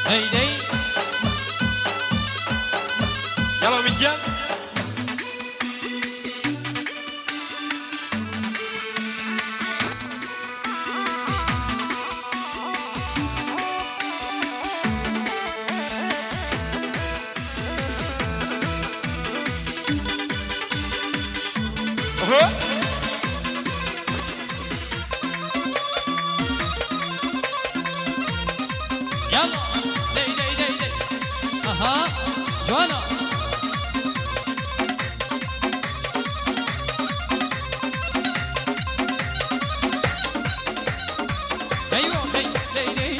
هيدي يلا مديان يلا دي دي دي دي اها جوانا ايوه دي دي دي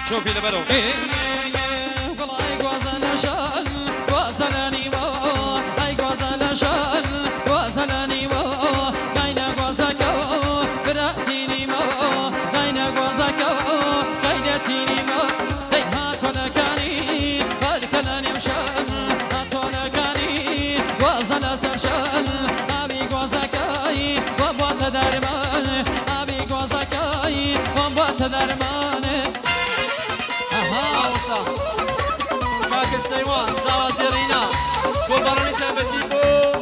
شوفي لبرو سيوان زاوازيرينا بو باروني تابتي بو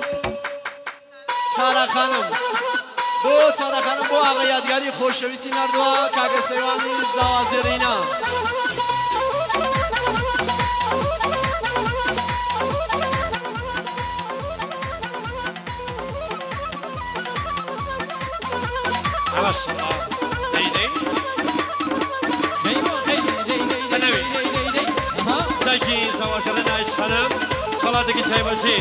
تارا خانم بو آقا یادگاری خوشویسی نردوا کاک سیوانی زاوازيرينا عباس الله ديدي دایکی زواجرن عیش خانم خالاتکی سایبازی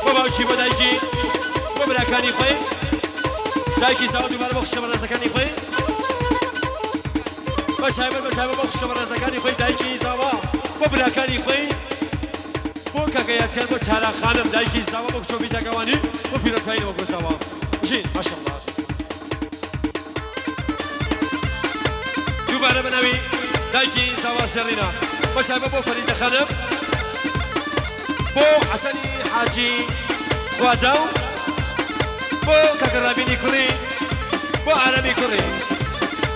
با باوچی با دایکی با براکانی خوی دایکی زوا دوباره بخش کمر رزکانی خوی با سایبر بخش کمر رزکانی خوی دایکی زوا با براکانی خوی با کاکایت کن با چهار خانم دایکی زوا بخشو بیتگوانی با پیرتفایی با زوا بشین ماشاءالله دوباره بنوی دایکی زوا سرینا با سایبر با فرید خانم بو حسنی حاجی وادو بو کاکرابینی کری بو عربی کری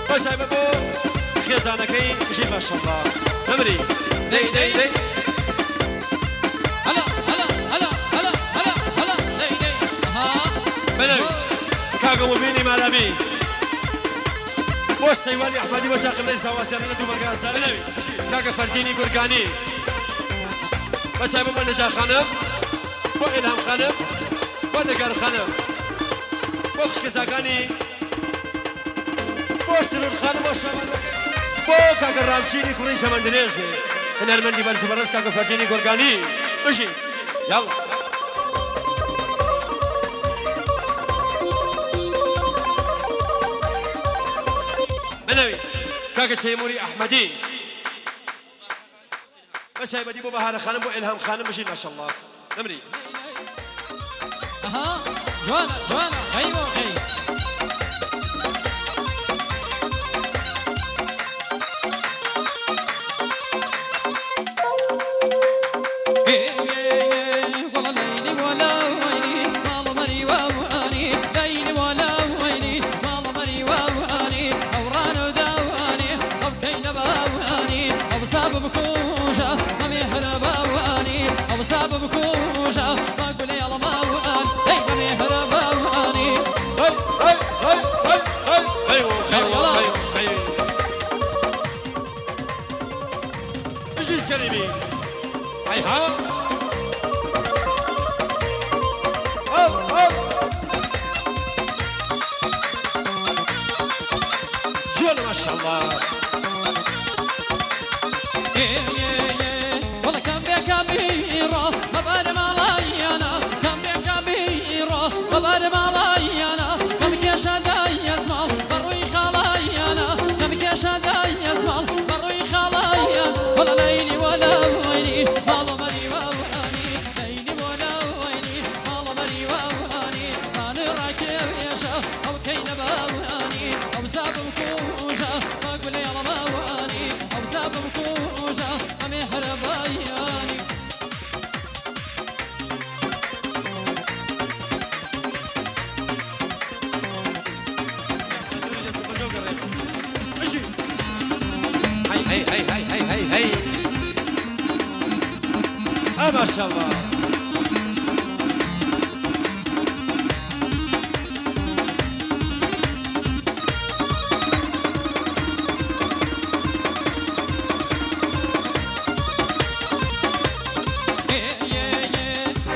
با سایبر بو خیزانکی بشین ماشاءالله نمری دی دی دی هلا هلا هلا هلا هلا هلا دي دي ها بنوی کاکو مبینی مرابی بو سیوانی احمدی با شاقم نیست هواسیانه دو مرگاز داره بنوی کاکو فردینی گرگانی با سایبر با نجا خانم با الهام خانم با نگر خانم با خشکزاگانی با سرور خانم با شمال با کاکو رامچینی کلی شمندنیش هنرمندی برزبرس کاکو فردینی گرگانی بشین یلا بنوی کاکو سیموری احمدی بس هاي بدي بو بهار خانم بو الهام خانم بشين ما شاء الله نمري اها جوانا ايوه اي كريمي هيها شاء الله والله كم بيا كبيرة مبار مالايانا كم بيا كبيرة مبار مالايانا كم كيشا داي يزمال بروي خلايانا كم كيشا داي يزمال بروي خلايا ولا ليلي ولا ويني مالو مري ووهاني ليلي ولا ويني مالو مري ووهاني أنا راكب يشا أو كينا بوهاني أو زاب مكوجا ما أقول يلا بوهاني أو زاب مكوجا أمي هرباياني هاي هاي هاي هاي هاي هاي ما شاء الله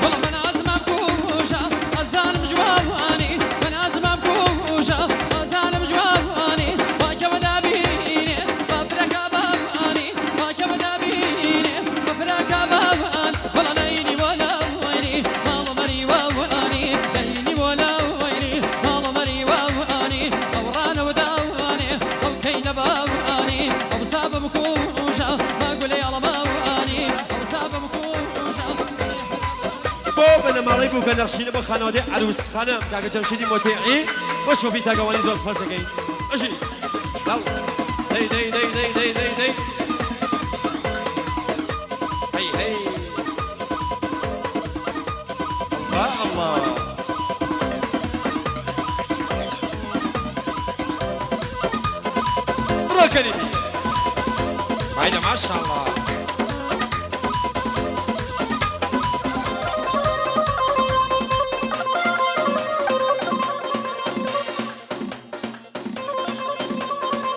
والله من أزمة بكوجة الظالم جواباني من أزمة بكوجة الظالم جواباني واجب دابيني بفرك باباني واجب دابيني بفرك بابان والله ليلي ولا ويني مال مري وواني ليلي ولا ويني مال مري وواني أوران وداواني أو كين باباني أو ساب بكوجة ما أقول يلا باباني أو ساب بكوجة بۆ بنەماڵی بوو کە نەخشینە بۆ خانەوادەی عروسخانە کاکە جەمشیدی مۆتیعی بۆ شۆفی تاگەوانی زۆر سپاس دەکەین ئەژی لاو دەی دەی دەی دەی دەی دەی دەی هەی هەی الله الله بڕۆ کەریمی هایدە ماشاءالله